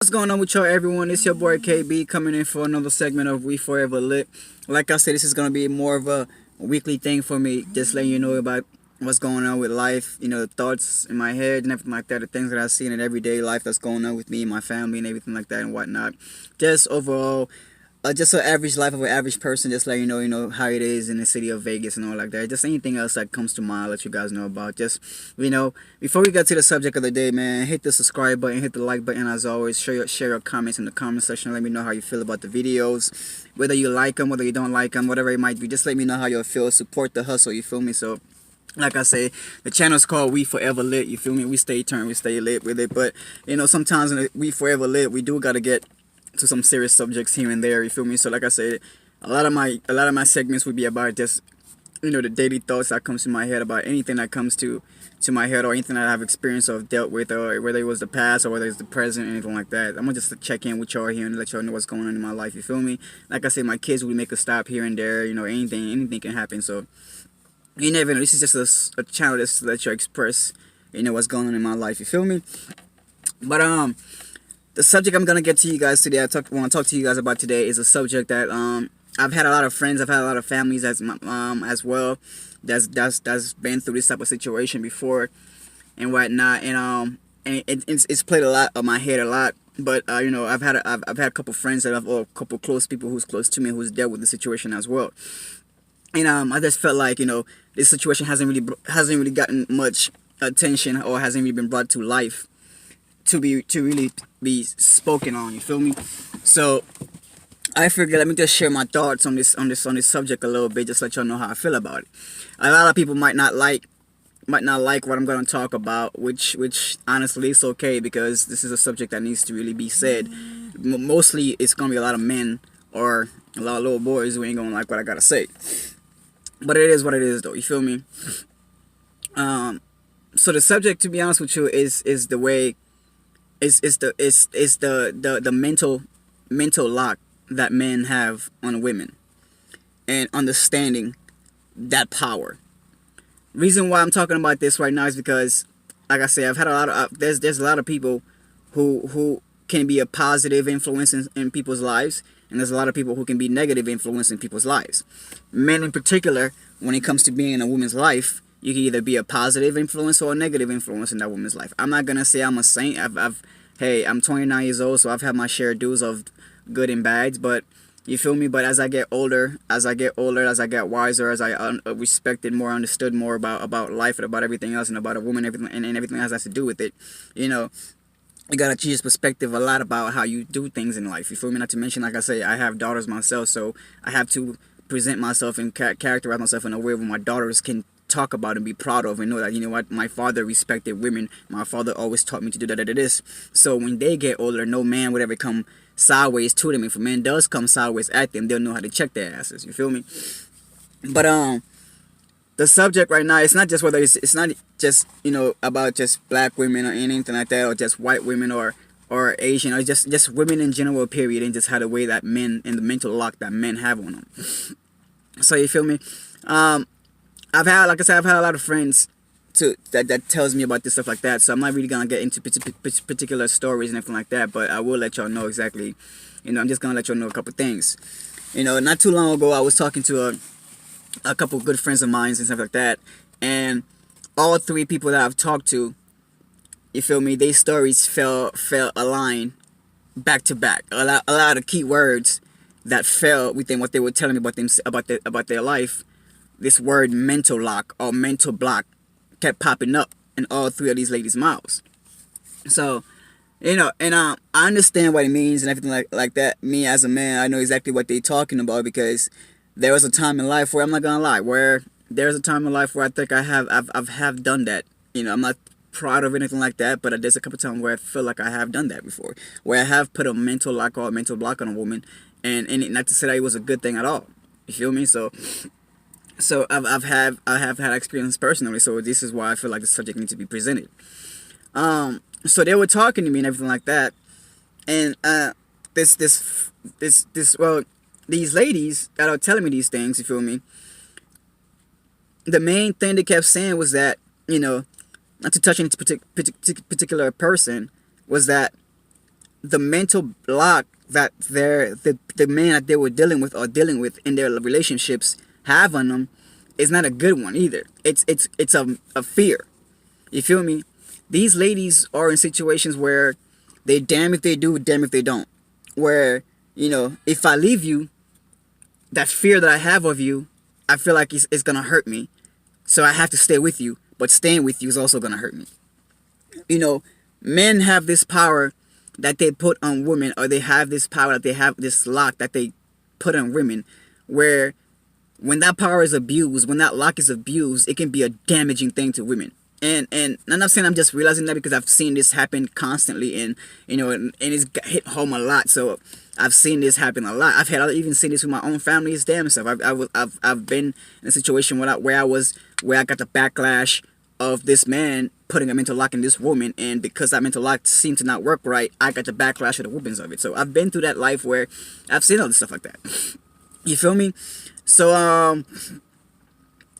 What's going on with y'all, everyone? It's your boy KB coming in for another segment of We Forever Lit. Like I said, this is gonna be more of a weekly thing for me, just letting you know about what's going on with life, the thoughts in my head and everything like that, the things that I see in everyday life that's going on with me and my family and everything like that and whatnot. Just overall, just an average life of an average person, just let you know how it is in the city of Vegas and all like that. Just anything else that comes to mind, I'll let you guys know about. Just, before we get to the subject of the day, man, hit the subscribe button, hit the like button as always. Share your comments in the comment section. Let me know how you feel about the videos, whether you like them, whether you don't like them, whatever it might be. Just let me know how you feel. Support the hustle, you feel me? So, like I say, the channel's called We Forever Lit, you feel me? We stay turned, we stay lit with it. But, sometimes in the We Forever Lit, we do gotta get to some serious subjects here and there, you feel me? So like I said, a lot of my segments would be about just the daily thoughts that comes to my head about anything that comes to my head, or anything that I've experienced or dealt with, or whether it was the past or whether it's the present, anything like that. I'm gonna just check in with y'all here and let y'all know what's going on in my life, you feel me? Like I said, my kids will make a stop here and there, anything can happen. So you never know. This is just a channel just to let you express what's going on in my life, you feel me? But the subject I'm gonna get to you guys today, want to talk to you guys about today, is a subject that I've had a lot of friends, I've had a lot of families as well, that's been through this type of situation before and whatnot, and it's played a lot of my head a lot. But I've had a couple friends or a couple close people who's close to me who's dealt with the situation as well, and I just felt like this situation hasn't really gotten much attention, or hasn't really been brought to life to really be spoken on, you feel me? So I figured, let me just share my thoughts on this subject a little bit, just let y'all know how I feel about it. A lot of people might not like what I'm gonna talk about, which honestly it's okay, because this is a subject that needs to really be said. Mostly it's gonna be a lot of men or a lot of little boys who ain't gonna like what I gotta say. But it is what it is though, you feel me? So the subject, to be honest with you, is the way it's the mental lock that men have on women, and understanding that power. Reason why I'm talking about this right now is because, like I say, I've had a lot of there's a lot of people who can be a positive influence in people's lives, and there's a lot of people who can be negative influence in people's lives. Men in particular, when it comes to being in a woman's life, you can either be a positive influence or a negative influence in that woman's life. I'm not gonna say I'm a saint. Hey, I'm 29 years old, so I've had my share of dues of good and bads, but you feel me? But as I get older, as I get wiser, as I respected more, understood more about life and about everything else, and about a woman, everything and everything else has to do with it, you gotta change perspective a lot about how you do things in life. You feel me? Not to mention, like I say, I have daughters myself, so I have to present myself and characterize myself in a way where my daughters can talk about and be proud of, and know that, what, my father respected women. My father always taught me to do this. So when they get older, no man would ever come sideways to them. If a man does come sideways at them, they'll know how to check their asses. You feel me? But the subject right now, it's not just whether it's not just about just black women or anything like that, or just white women or Asian, or just women in general, period, and just how the way that men, and the mental lock that men have on them. So you feel me? I've had, like I said, I've had a lot of friends that tells me about this stuff like that. So I'm not really gonna get into particular stories and everything like that, but I will let y'all know exactly. I'm just gonna let y'all know a couple things. Not too long ago, I was talking to a couple good friends of mine and stuff like that, and all three people that I've talked to, you feel me, their stories fell aligned back to back. A lot of key words that fell within what they were telling me about their life. This word mental lock or mental block kept popping up in all three of these ladies' mouths. So, and I understand what it means and everything like that. Me as a man, I know exactly what they're talking about, because there was a time in life where, I'm not gonna lie, where there's a time in life where I think I've done that. I'm not proud of anything like that, but there's a couple times where I feel like I have done that before, where I have put a mental lock or a mental block on a woman, and not to say that it was a good thing at all. You feel me? So I have had experience personally. So this is why I feel like the subject needs to be presented. So they were talking to me and everything like that, and well, these ladies that are telling me these things, you feel me? The main thing they kept saying was that, not to touch any particular person, was that the mental block that the man that they were dealing with or dealing with in their relationships have on them is not a good one either. It's a fear. You feel me? These ladies are in situations where they damn if they do, damn if they don't. Where, you know, if I leave you, that fear that I have of you, I feel like it's gonna hurt me. So I have to stay with you. But staying with you is also gonna hurt me. You know, men have this power that they put on women, or they have this power that they have this lock that they put on women, where when that power is abused, when that lock is abused, it can be a damaging thing to women. And I'm not saying I'm just realizing that because I've seen this happen constantly, and you know, and it's hit home a lot. So I've seen this happen a lot. I've even seen this with my own family's damn self. I've been in a situation where I got the backlash of this man putting a mental lock in this woman, and because that mental lock seemed to not work right, I got the backlash of the whoopings of it. So I've been through that life where I've seen all this stuff like that. You feel me? So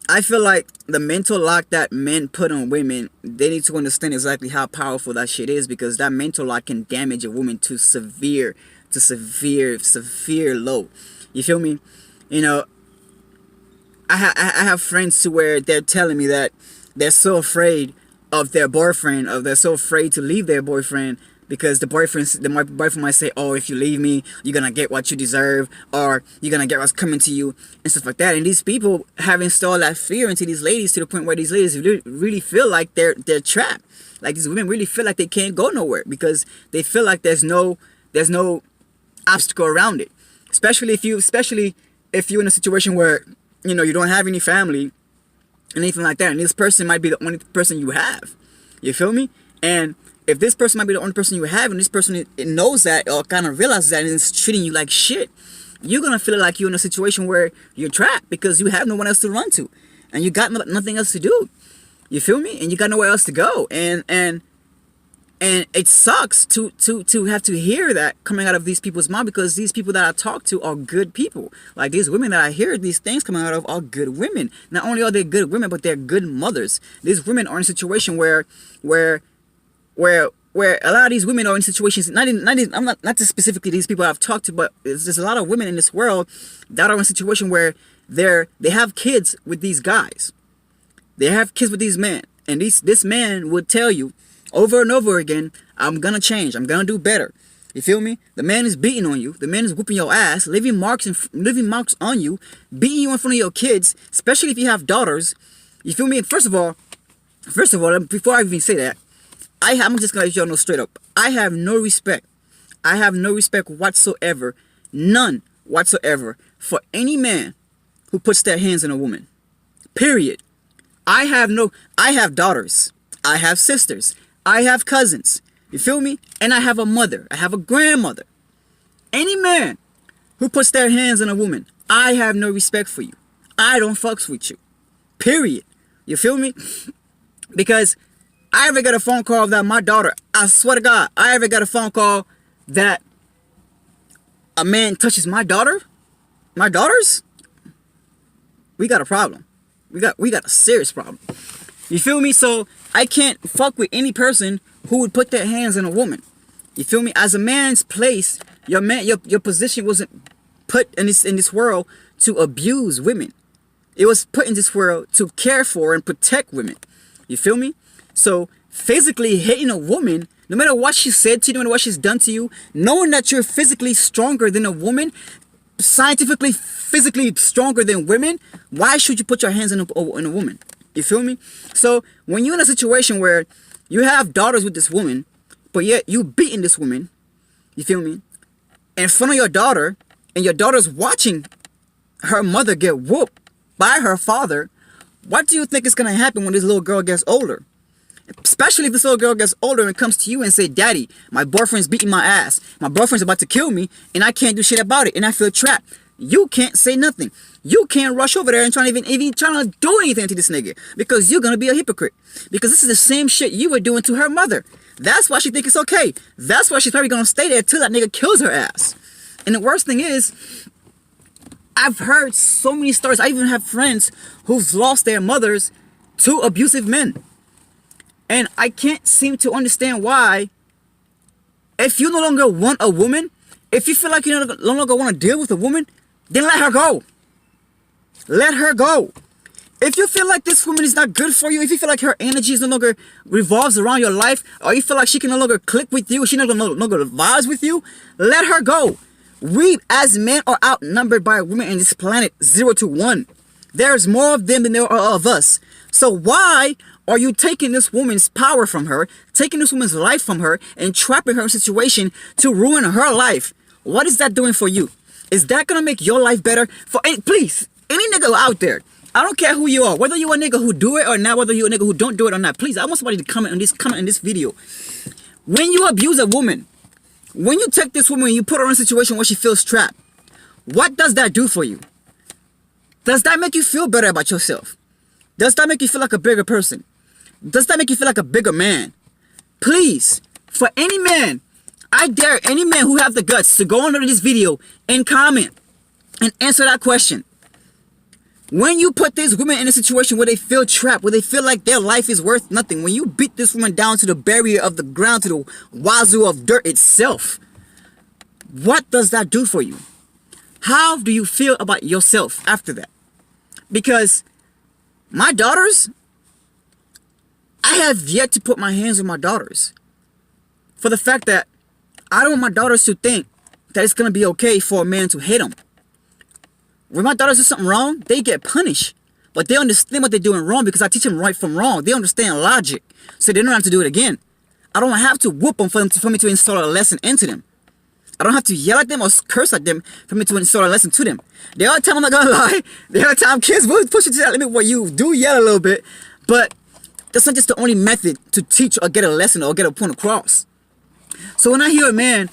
I feel like the mental lock that men put on women, they need to understand exactly how powerful that shit is, because that mental lock can damage a woman to severe low. You feel me? You know, I have friends to where they're telling me that they're so afraid of their boyfriend, or they're so afraid to leave their boyfriend because the boyfriend might say, oh, if you leave me, you're gonna get what you deserve, or you're gonna get what's coming to you, and stuff like that. And these people have installed that fear into these ladies to the point where these ladies really feel like they're trapped. Like, these women really feel like they can't go nowhere because they feel like there's no obstacle around it. Especially if you're in a situation where, you know, you don't have any family, anything like that, and this person might be the only person you have. You feel me? And if this person might be the only person you have, and this person knows that, or kind of realizes that, and is treating you like shit, you're gonna feel like you're in a situation where you're trapped because you have no one else to run to, and you got nothing else to do. You feel me? And you got nowhere else to go. And it sucks to have to hear that coming out of these people's mouth, because these people that I talk to are good people. Like, these women that I hear these things coming out of are good women. Not only are they good women, but they're good mothers. These women are in a situation where a lot of these women are in situations, not just specifically these people I've talked to, but there's a lot of women in this world that are in a situation where they have kids with these guys. They have kids with these men. And this man would tell you over and over again, I'm gonna change, I'm gonna do better. You feel me? The man is beating on you. The man is whooping your ass, leaving marks on you, beating you in front of your kids, especially if you have daughters. You feel me? And first of all, before I even say that, I'm just gonna let y'all know straight up, I have no respect. I have no respect whatsoever, none whatsoever, for any man who puts their hands on a woman. Period. I have daughters. I have sisters. I have cousins. You feel me? And I have a mother. I have a grandmother. Any man who puts their hands on a woman, I have no respect for you. I don't fucks with you. Period. You feel me? Because I ever got a phone call that my daughter, I swear to God, I ever got a phone call that a man touches my daughters, we got a problem. We got a serious problem. You feel me? So I can't fuck with any person who would put their hands on a woman. You feel me? As a man's place, your position wasn't put in this world to abuse women. It was put in this world to care for and protect women. You feel me? So physically hitting a woman, no matter what she said to you, no matter what she's done to you, knowing that you're physically stronger than a woman, scientifically, physically stronger than women, why should you put your hands on a woman? You feel me? So when you're in a situation where you have daughters with this woman, but yet you beating this woman, you feel me, in front of your daughter, and your daughter's watching her mother get whooped by her father, what do you think is going to happen when this little girl gets older? Especially if this little girl gets older and comes to you and say, Daddy, my boyfriend's beating my ass. My boyfriend's about to kill me, and I can't do shit about it, and I feel trapped. You can't say nothing. You can't rush over there and trying to do anything to this nigga, because you're gonna be a hypocrite. Because this is the same shit you were doing to her mother. That's why she think it's okay. That's why she's probably gonna stay there till that nigga kills her ass. And the worst thing is, I've heard so many stories. I even have friends who've lost their mothers to abusive men. And I can't seem to understand why If you no longer want a woman, if you feel like you no longer want to deal with a woman, then let her go. Let her go. If you feel like this woman is not good for you, if you feel like her energy is no longer revolves around your life, or you feel like she can no longer click with you, she no longer vibes with you, let her go. We as men are outnumbered by women in this planet 0 to 1. There's more of them than there are of us. So why are you taking this woman's power from her, taking this woman's life from her, and trapping her in a situation to ruin her life? What is that doing for you? Is that gonna make your life better? Please, any nigga out there, I don't care who you are, whether you're a nigga who do it or not, whether you're a nigga who don't do it or not. Please, I want somebody to comment in this video. When you abuse a woman, when you take this woman and you put her in a situation where she feels trapped, what does that do for you? Does that make you feel better about yourself? Does that make you feel like a bigger person? Does that make you feel like a bigger man? Please, for any man, I dare any man who have the guts to go under this video and comment and answer that question. When you put these women in a situation where they feel trapped, where they feel like their life is worth nothing, when you beat this woman down to the barrier of the ground, to the wazoo of dirt itself, what does that do for you? How do you feel about yourself after that? Because my daughters, I have yet to put my hands on my daughters. For the fact that I don't want my daughters to think that it's going to be okay for a man to hit them. When my daughters do something wrong, they get punished. But they understand what they're doing wrong because I teach them right from wrong. They understand logic. So they don't have to do it again. I don't have to whoop them for me to install a lesson into them. I don't have to yell at them or curse at them for me to install a lesson to them. The other time, I'm not going to lie, the other time kids will push you to that limit where you do yell a little bit. But that's not just the only method to teach or get a lesson or get a point across. So when I hear a man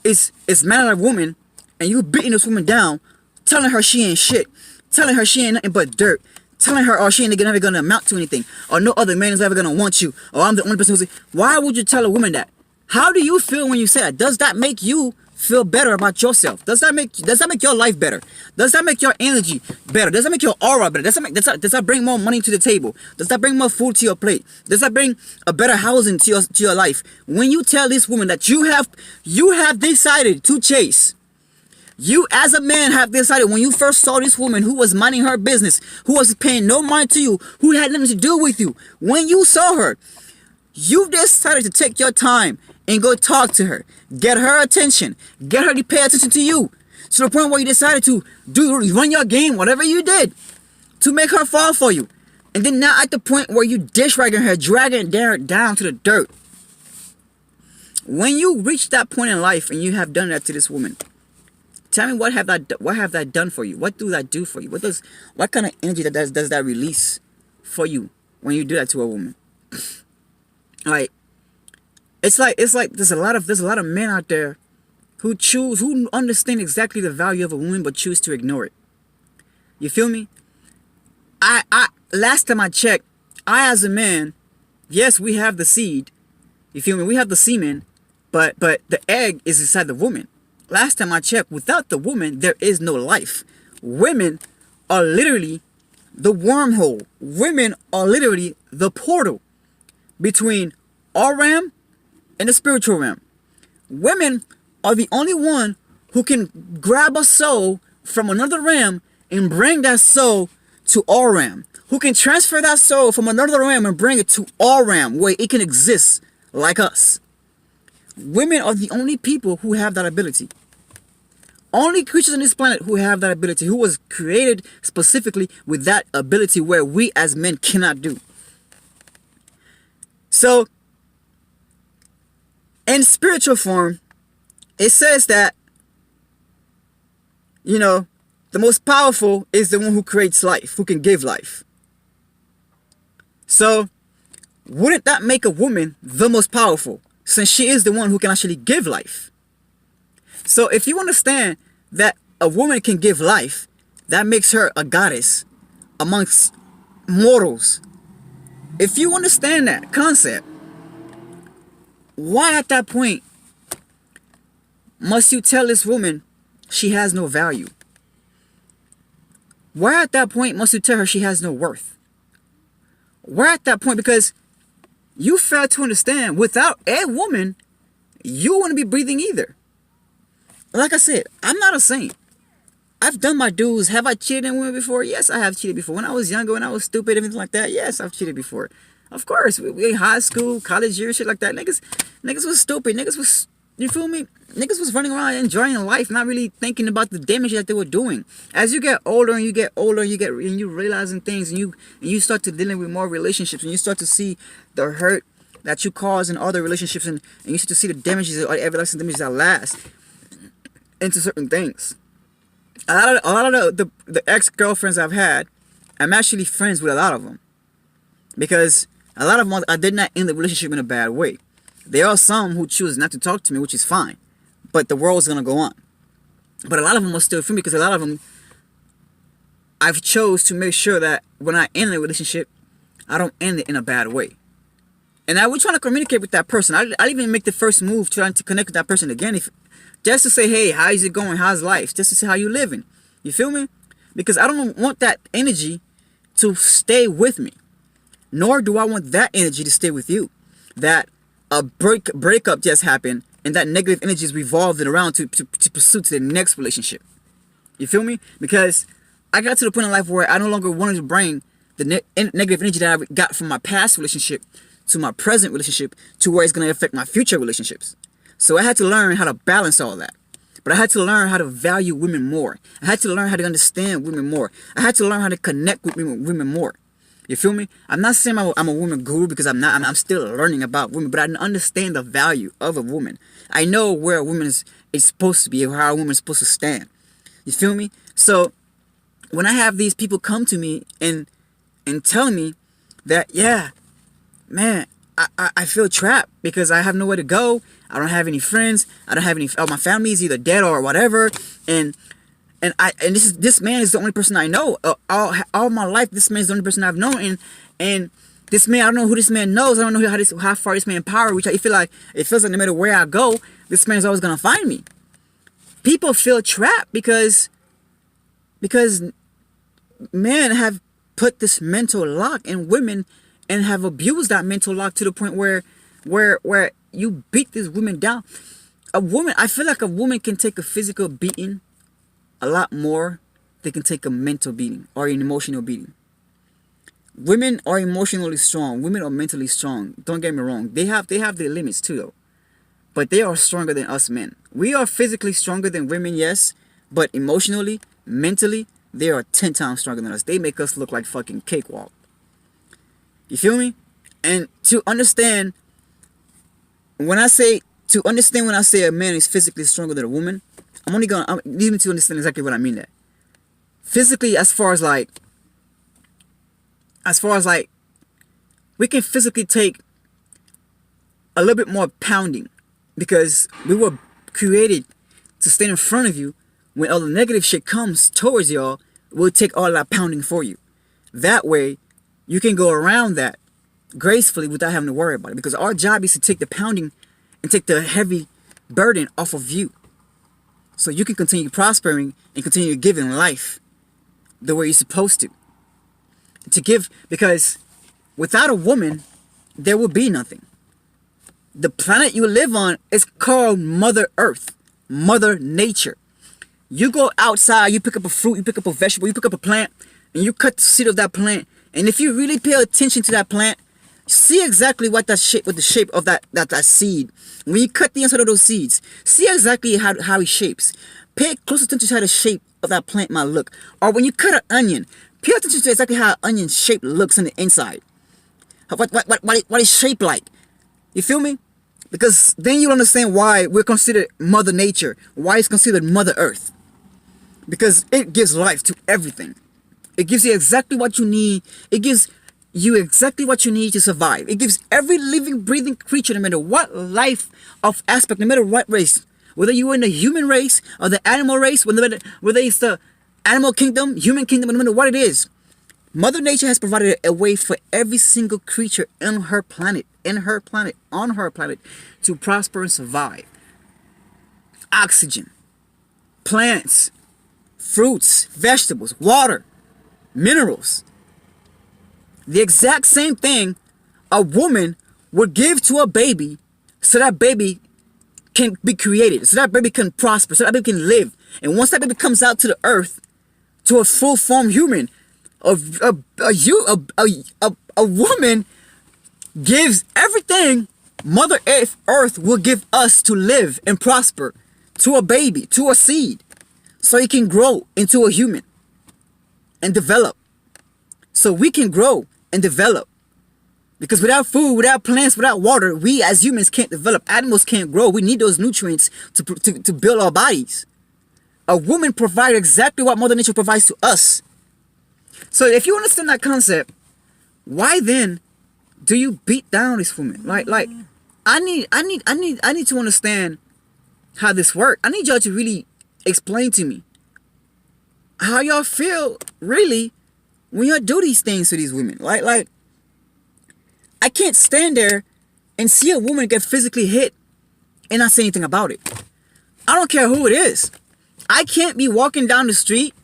is mad at a woman and you beating this woman down, telling her she ain't shit, telling her she ain't nothing but dirt, telling her, oh, she ain't never gonna amount to anything, or no other man is ever gonna want you, or I'm the only person who's... Why would you tell a woman that? How do you feel when you say that? Does that make you feel better about yourself? Does that make your life better? Does that make your energy better? Does that make your aura better? Does that bring more money to the table? Does that bring more food to your plate? Does that bring a better housing to your life? When you tell this woman that you have decided to chase, you as a man have decided, when you first saw this woman who was minding her business, who was paying no mind to you, who had nothing to do with you, when you saw her, you decided to take your time and go talk to her, get her attention, get her to pay attention to you, to the point where you decided to run your game, whatever you did, to make her fall for you. And then now at the point where you dish-ragging her, dragging her down to the dirt. When you reach that point in life and you have done that to this woman, tell me what have that done for you? What do that do for you? What kind of energy does that release for you when you do that to a woman? Like, it's like there's a lot of men out there who understand exactly the value of a woman but choose to ignore it. You feel me? I last time I checked, I as a man, yes, we have the seed. You feel me? We have the semen, but the egg is inside the woman. Last time I checked, without the woman, there is no life. Women are literally the wormhole. Women are literally the portal between our realm and the spiritual realm. Women are the only one who can grab a soul from another realm and bring that soul to our realm. Who can transfer that soul from another realm and bring it to our realm where it can exist like us. Women are the only people who have that ability. Only creatures on this planet who have that ability, who was created specifically with that ability where we as men cannot do. So, in spiritual form, it says that, you know, the most powerful is the one who creates life, who can give life. So, wouldn't that make a woman the most powerful, since she is the one who can actually give life? So if you understand that a woman can give life, that makes her a goddess amongst mortals. If you understand that concept, why at that point must you tell this woman she has no value? Why at that point must you tell her she has no worth? Why at that point? Because you fail to understand, without a woman, you wouldn't be breathing either. Like I said, I'm not a saint. I've done my dues. Have I cheated on women before? Yes, I have cheated before. When I was younger, when I was stupid, everything like that, yes, I've cheated before. Of course, we in high school, college years, shit like that. Niggas was stupid. Niggas was, you feel me? Niggas was running around enjoying life, not really thinking about the damage that they were doing. As you get older and you get older, and you realizing things, and you start to dealing with more relationships, and you start to see the hurt that you cause in other relationships, and you start to see the damages, or everlasting damages that last into certain things. A lot of the ex-girlfriends I've had, I'm actually friends with a lot of them. Because a lot of them, I did not end the relationship in a bad way. There are some who choose not to talk to me, which is fine. But the world's going to go on. But a lot of them are still for me, because a lot of them, I've chose to make sure that when I end a relationship, I don't end it in a bad way. And I was trying to communicate with that person. I even make the first move trying to connect with that person again. Just to say, hey, how's it going? How's life? Just to see how you living. You feel me? Because I don't want that energy to stay with me. Nor do I want that energy to stay with you. That a breakup just happened, and that negative energy is revolving around to pursue to the next relationship. You feel me? Because I got to the point in life where I no longer wanted to bring the negative energy that I got from my past relationship to my present relationship to where it's going to affect my future relationships. So I had to learn how to balance all that. But I had to learn how to value women more. I had to learn how to understand women more. I had to learn how to connect with women more. You feel me? I'm not saying I'm a woman guru, because I'm not. I'm still learning about women. But I understand the value of a woman. I know where a woman is supposed to be, or how a woman is supposed to stand. You feel me? So when I have these people come to me and tell me that, yeah, man, I feel trapped because I have nowhere to go. I don't have any friends. I don't have any. My family is either dead or whatever. And this man is the only person I know. All my life, this man is the only person I've known. And this man, I don't know who this man knows. I don't know how far this man power. Which it feels like no matter where I go, this man is always gonna find me. People feel trapped because men have put this mental lock in women and have abused that mental lock to the point where you beat these women down. I feel like a woman can take a physical beating a lot more than can take a mental beating or an emotional beating. Women are emotionally strong. Women are mentally strong. Don't get me wrong. They have their limits too, though. But they are stronger than us men. We are physically stronger than women, yes. But emotionally, mentally, they are 10 times stronger than us. They make us look like fucking cakewalk. You feel me? And to understand when I say a man is physically stronger than a woman, you need to understand exactly what I mean there. Physically, as far as like we can physically take a little bit more pounding, because we were created to stand in front of you when all the negative shit comes towards y'all. We'll take all that pounding for you. That way, you can go around that gracefully without having to worry about it. Because our job is to take the pounding and take the heavy burden off of you, so you can continue prospering and continue giving life the way you're supposed to. To give, because without a woman, there will be nothing. The planet you live on is called Mother Earth, Mother Nature. You go outside, you pick up a fruit, you pick up a vegetable, you pick up a plant, and you cut the seed of that plant. And if you really pay attention to that plant, see exactly what the shape of that seed. When you cut the inside of those seeds, see exactly how it shapes. Pay close attention to how the shape of that plant might look. Or when you cut an onion, pay attention to exactly how an onion shape looks on the inside. What it's shaped like. You feel me? Because then you'll understand why we're considered Mother Nature. Why it's considered Mother Earth. Because it gives life to everything. It gives you exactly what you need. It gives you exactly what you need to survive. It gives every living, breathing creature, no matter what life of aspect, no matter what race, whether you're in the human race or the animal race, whether it's the animal kingdom, human kingdom, no matter what it is, Mother Nature has provided a way for every single creature on her planet, to prosper and survive. Oxygen, plants, fruits, vegetables, water, minerals. The exact same thing a woman would give to a baby so that baby can be created, so that baby can prosper, so that baby can live. And once that baby comes out to the earth, to a full form human, a woman gives everything Mother Earth will give us to live and prosper, to a baby, to a seed, so it can grow into a human and develop. So we can grow and develop. Because without food, without plants, without water, we as humans can't develop. Animals can't grow. We need those nutrients to build our bodies. A woman provides exactly what Mother Nature provides to us. So if you understand that concept, why then do you beat down this woman? Like I need to understand how this works. I need y'all to really explain to me how y'all feel really when y'all do these things to these women. Like I can't stand there and see a woman get physically hit and not say anything about it. I don't care who it is. I can't be walking down the street.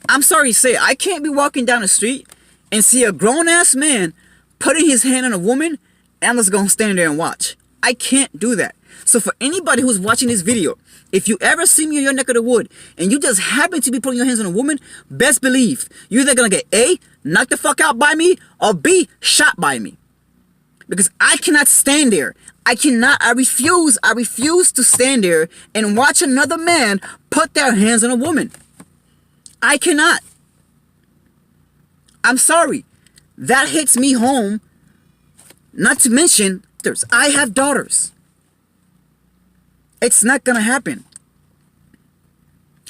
I'm sorry to say, I can't be walking down the street and see a grown-ass man putting his hand on a woman and I'm just gonna stand there and watch. I can't do that. So for anybody who's watching this video, if you ever see me in your neck of the wood and you just happen to be putting your hands on a woman, best believe you're either gonna get A, knocked the fuck out by me, or B, shot by me. Because I cannot stand there. I refuse to stand there and watch another man put their hands on a woman. I cannot. I'm sorry. That hits me home. Not to mention, I have daughters. It's not gonna happen.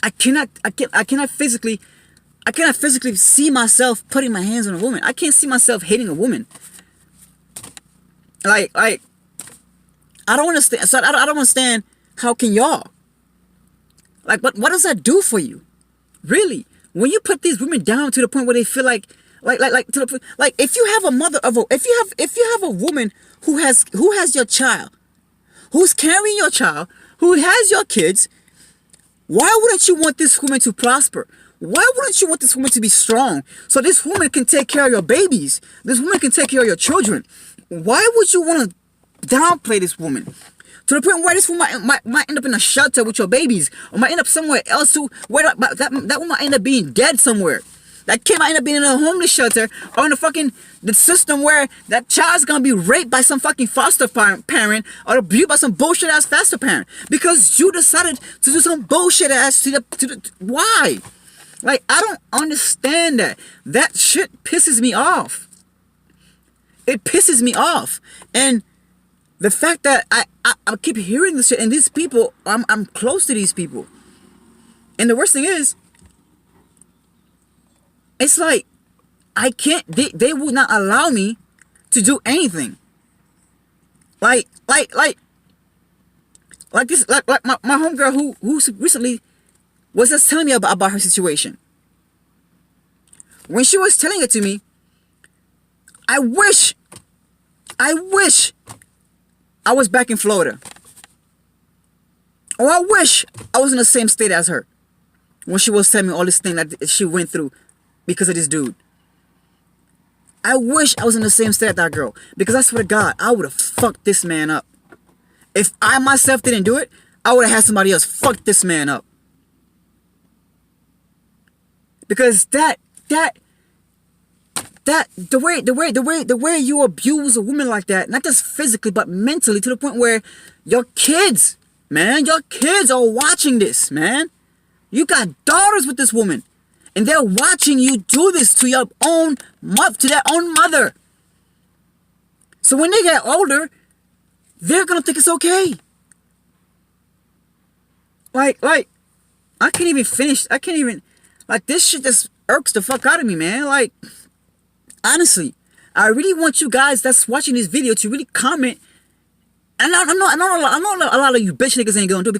I cannot physically see myself putting my hands on a woman. I can't see myself hitting a woman. Like I don't understand. So I don't understand. How can y'all? Like, what does that do for you? Really? When you put these women down to the point where they feel like if you have a mother of a, if you have a woman who has your child, who's carrying your child, who has your kids, why wouldn't you want this woman to prosper? Why wouldn't you want this woman to be strong? So this woman can take care of your babies. This woman can take care of your children. Why would you want to downplay this woman? To the point where this woman might end up in a shelter with your babies, or might end up somewhere else where that woman might end up being dead somewhere. That kid might end up being in a homeless shelter, or in the system where that child's gonna be raped by some fucking foster parent, or abused by some bullshit ass foster parent, because you decided to do some bullshit ass why? Like, I don't understand that. That shit pisses me off. It pisses me off. And the fact that I keep hearing this shit, and these people, I'm close to these people. And the worst thing is, it's like, I can't, they would not allow me to do anything. Like my homegirl who recently was just telling me about her situation. When she was telling it to me, I wish I was back in Florida. Or I wish I was in the same state as her when she was telling me all this thing that she went through because of this dude. I wish I was in the same state as that girl, because I swear to God, I would have fucked this man up. If I myself didn't do it, I would have had somebody else fuck this man up. Because the way you abuse a woman like that, not just physically but mentally, to the point where your kids, man, your kids are watching this, man. You got daughters with this woman, and they're watching you do this to your own to their own mother. So when they get older, they're gonna think it's okay. Like I can't even finish. I can't even, like, this shit just irks the fuck out of me, man. Like, honestly, I really want you guys that's watching this video to really comment. And I know a lot of you bitch niggas ain't gonna do it,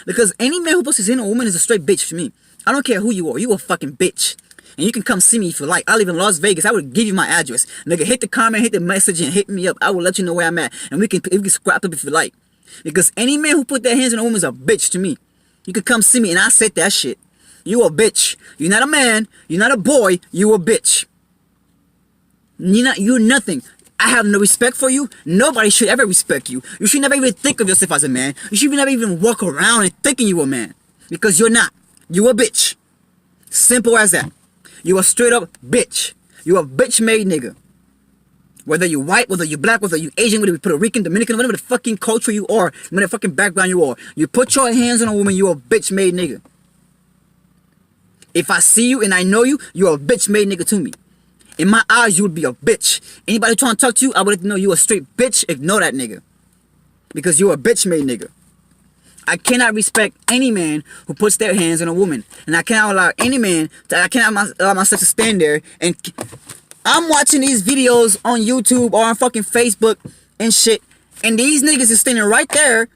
because any man who puts his hand on a woman is a straight bitch to me. I don't care who you are. You a fucking bitch. And you can come see me if you like. I live in Las Vegas. I would give you my address. Nigga, hit the comment, hit the message, and hit me up. I will let you know where I'm at. And we can scrap up if you like. Because any man who put their hands on a woman is a bitch to me. You can come see me, and I said that shit. You a bitch. You're not a man. You're not a boy. You a bitch. You're nothing. I have no respect for you. Nobody should ever respect you. You should never even think of yourself as a man. You should never even walk around and thinking you a man. Because you're not. You a bitch. Simple as that. You a straight up bitch. You a bitch made nigga. Whether you white, whether you black, whether you Asian, whether you Puerto Rican, Dominican, whatever the fucking culture you are, whatever the fucking background you are. You put your hands on a woman, you a bitch made nigga. If I see you and I know you, you're a bitch made nigga to me. In my eyes, you would be a bitch. Anybody trying to talk to you, I would let you know you a straight bitch. Ignore that nigga. Because you're a bitch made nigga. I cannot respect any man who puts their hands on a woman. And I cannot allow any man, I cannot allow myself to stand there and... I'm watching these videos on YouTube or on fucking Facebook and shit. And these niggas is standing right there,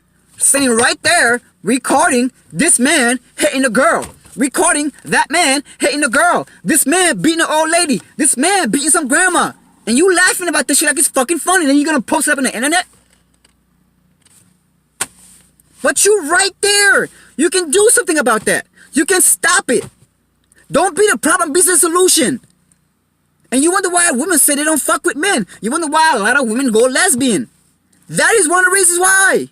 recording this man hitting a girl. Recording that man hitting a girl. This man beating an old lady. This man beating some grandma. And you laughing about this shit like it's fucking funny. Then you gonna post it up on the internet? But you right there. You can do something about that. You can stop it. Don't be the problem, be the solution. And you wonder why women say they don't fuck with men. You wonder why a lot of women go lesbian. That is one of the reasons why.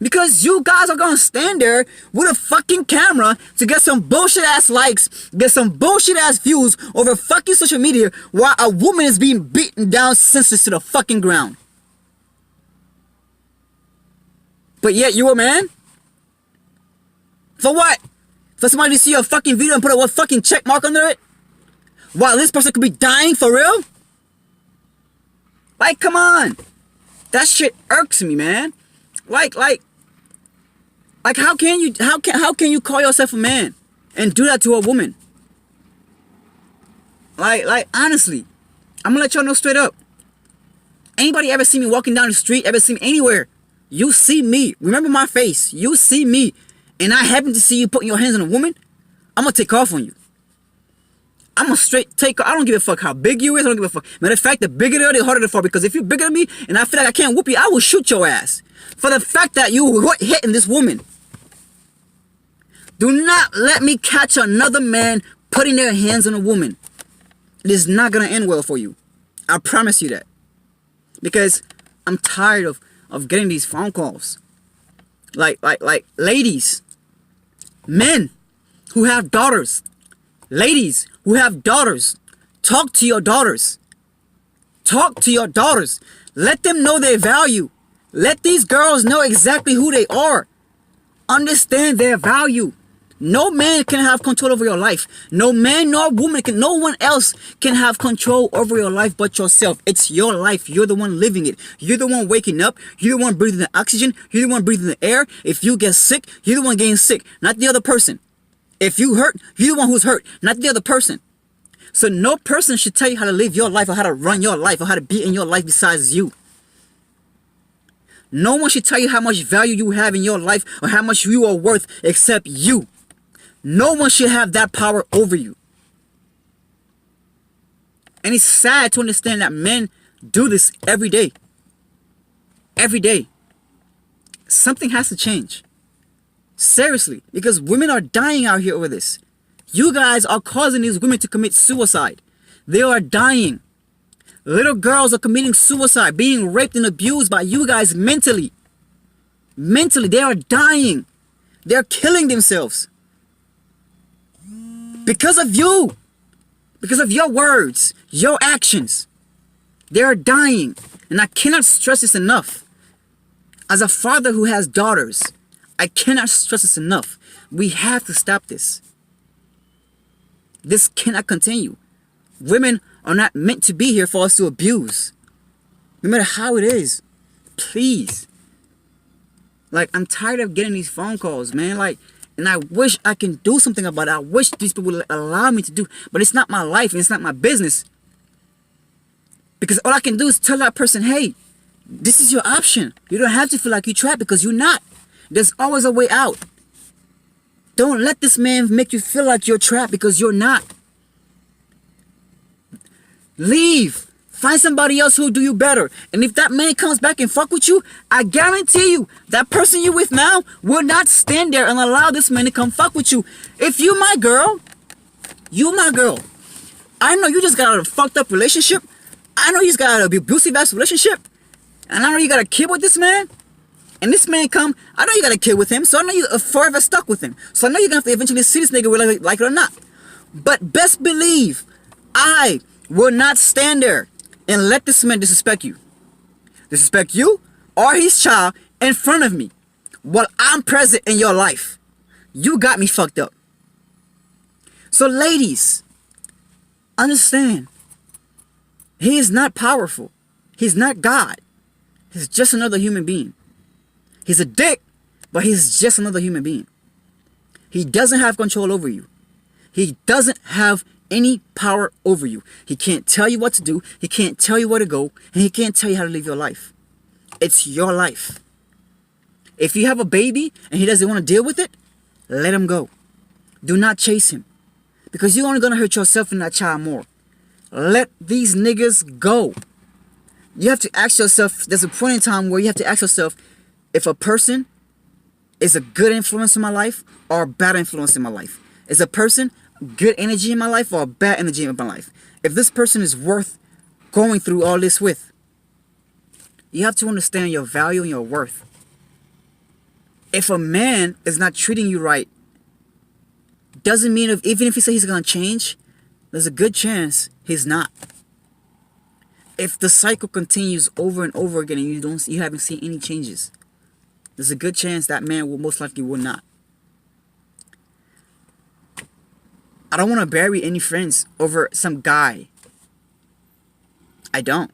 Because you guys are gonna stand there with a fucking camera to get some bullshit ass likes, get some bullshit ass views over fucking social media while a woman is being beaten down senseless to the fucking ground. But yet you a man? For what? For somebody to see your fucking video and put a fucking check mark under it? While this person could be dying for real? Like, come on. That shit irks me, man. Like how can you call yourself a man and do that to a woman? Like honestly, I'm gonna let y'all know straight up. Anybody ever see me walking down the street, ever see me anywhere, you see me, remember my face, you see me, and I happen to see you putting your hands on a woman, I'm gonna take off on you. I'm gonna straight take. I don't give a fuck how big you is. I don't give a fuck. Matter of fact, the bigger they are, the harder to fall. Because if you're bigger than me and I feel like I can't whoop you, I will shoot your ass. For the fact that you were hitting this woman. Do not let me catch another man putting their hands on a woman. It is not gonna end well for you. I promise you that. Because I'm tired of getting these phone calls. Like ladies, men who have daughters. Ladies who have daughters, talk to your daughters. Talk to your daughters. Let them know their value. Let these girls know exactly who they are. Understand their value. No man can have control over your life. No man nor woman no one else can have control over your life but yourself. It's your life. You're the one living it. You're the one waking up. You're the one breathing the oxygen. You're the one breathing the air. If you get sick, you're the one getting sick, not the other person. If you hurt, you're the one who's hurt, not the other person. So no person should tell you how to live your life or how to run your life or how to be in your life besides you. No one should tell you how much value you have in your life or how much you are worth except you. No one should have that power over you. And it's sad to understand that men do this every day. Every day. Something has to change. Seriously, because women are dying out here over this. You guys are causing these women to commit suicide. They are dying. Little girls are committing suicide, being raped and abused by you guys mentally. Mentally, they are dying. They're killing themselves. Because of you. Because of your words, your actions. They are dying. And I cannot stress this enough. As a father who has daughters, I cannot stress this enough. We have to stop this. This cannot continue. Women are not meant to be here for us to abuse. No matter how it is. Please. Like, I'm tired of getting these phone calls, man. Like, and I wish I can do something about it. I wish these people would allow me to do. But it's not my life and it's not my business. Because all I can do is tell that person, hey, this is your option. You don't have to feel like you're trapped because you're not. There's always a way out. Don't let this man make you feel like you're trapped because you're not. Leave. Find somebody else who'll do you better. And if that man comes back and fuck with you, I guarantee you, that person you're with now will not stand there and allow this man to come fuck with you. If you my girl, I know you just got out of a fucked up relationship, I know you just got an abusive ass relationship, and I know you got a kid with this man, and this man come, I know you got a kid with him, so I know you are forever stuck with him. So I know you're gonna have to eventually see this nigga whether like it or not. But best believe, I will not stand there and let this man disrespect you. Disrespect you or his child in front of me while I'm present in your life. You got me fucked up. So ladies, understand, he is not powerful. He's not God. He's just another human being. He's a dick, but he's just another human being. He doesn't have control over you. He doesn't have any power over you. He can't tell you what to do. He can't tell you where to go. And he can't tell you how to live your life. It's your life. If you have a baby and he doesn't want to deal with it, let him go. Do not chase him. Because you're only going to hurt yourself and that child more. Let these niggas go. You have to ask yourself, there's a point in time where you have to ask yourself, if a person is a good influence in my life or a bad influence in my life. Is a person good energy in my life or bad energy in my life? If this person is worth going through all this with, you have to understand your value and your worth. If a man is not treating you right, doesn't mean even if he says he's gonna change, there's a good chance he's not. If the cycle continues over and over again and you haven't seen any changes, there's a good chance that man will most likely will not. I don't want to bury any friends over some guy. I don't.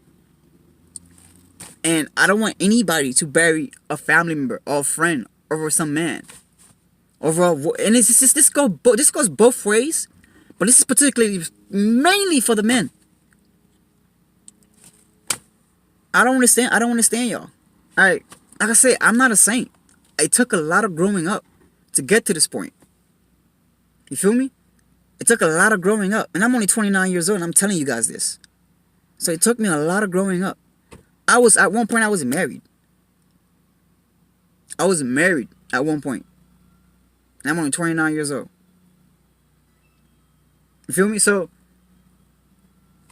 And I don't want anybody to bury a family member or a friend over some man. Overall, and this goes both ways, but this is particularly mainly for the men. I don't understand y'all. Like I say, I'm not a saint. It took a lot of growing up to get to this point. You feel me? It took a lot of growing up. And I'm only 29 years old and I'm telling you guys this. So it took me a lot of growing up. At one point I was married. I was married at one point. And I'm only 29 years old. You feel me? So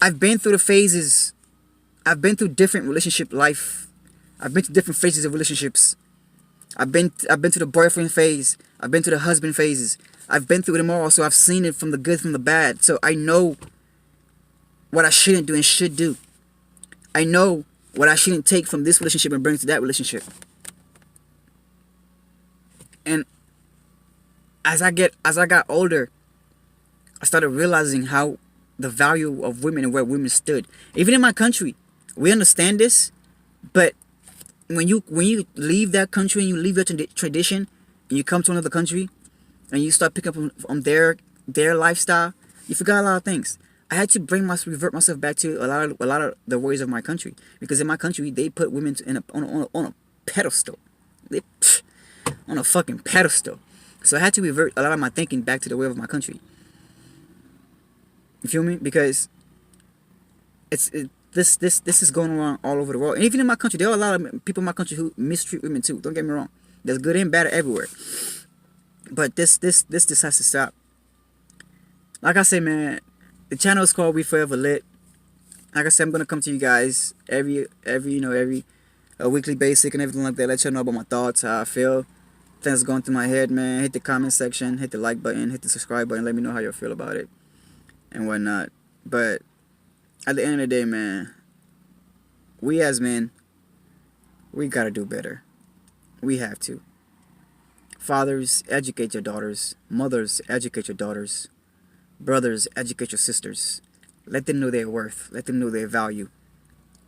I've been through the phases. I've been through different relationship life. I've been to different phases of relationships. I've been to the boyfriend phase. I've been to the husband phases. I've been through them all, so I've seen it from the good, from the bad. So I know what I shouldn't do and should do. I know what I shouldn't take from this relationship and bring to that relationship. And as I got older, I started realizing how the value of women and where women stood. Even in my country, we understand this, but when you leave that country and you leave your tradition and you come to another country and you start picking up on their lifestyle, you forgot a lot of things. I had to revert myself back to a lot of the ways of my country, because in my country they put women on a pedestal, on a fucking pedestal. So I had to revert a lot of my thinking back to the way of my country. You feel me? Because this is going on all over the world. And even in my country, there are a lot of people in my country who mistreat women too. Don't get me wrong. There's good and bad everywhere. But this has to stop. Like I say, man, the channel is called We Forever Lit. Like I said, I'm gonna come to you guys every weekly basic and everything like that. Let you know about my thoughts, how I feel, things going through my head, man. Hit the comment section, hit the like button, hit the subscribe button. Let me know how you feel about it and whatnot. But at the end of the day, man, we as men, we gotta do better. We have to. Fathers, educate your daughters. Mothers, educate your daughters. Brothers, educate your sisters. Let them know their worth. Let them know their value.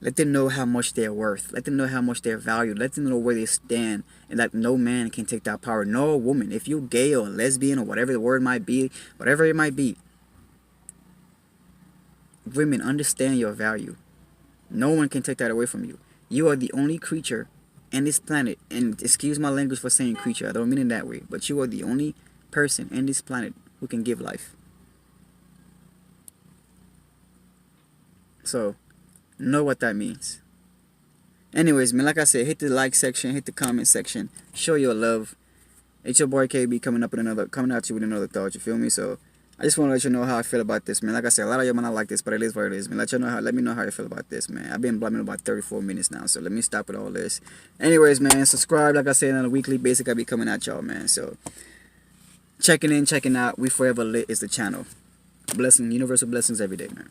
Let them know how much they're worth. Let them know how much they're valued. Let them know where they stand, and that no man can take that power. No woman. If you're gay or lesbian or whatever the word might be, whatever it might be, women, understand your value. No one can take that away from you. You are the only creature in this planet, and excuse my language for saying creature, I don't mean it that way, but you are the only person in this planet who can give life. So, know what that means. Anyways, man, like I said, hit the like section, hit the comment section, show your love. It's your boy KB coming at you with another thought, you feel me? So, I just want to let you know how I feel about this, man. Like I said, a lot of y'all might not like this, but it is what it is, man. Let me know how you feel about this, man. I've been blabbing about 34 minutes now, so let me stop with all this. Anyways, man, subscribe. Like I said, on a weekly basis, I'll be coming at y'all, man. So checking in, checking out. We forever lit is the channel. Blessing, universal blessings every day, man.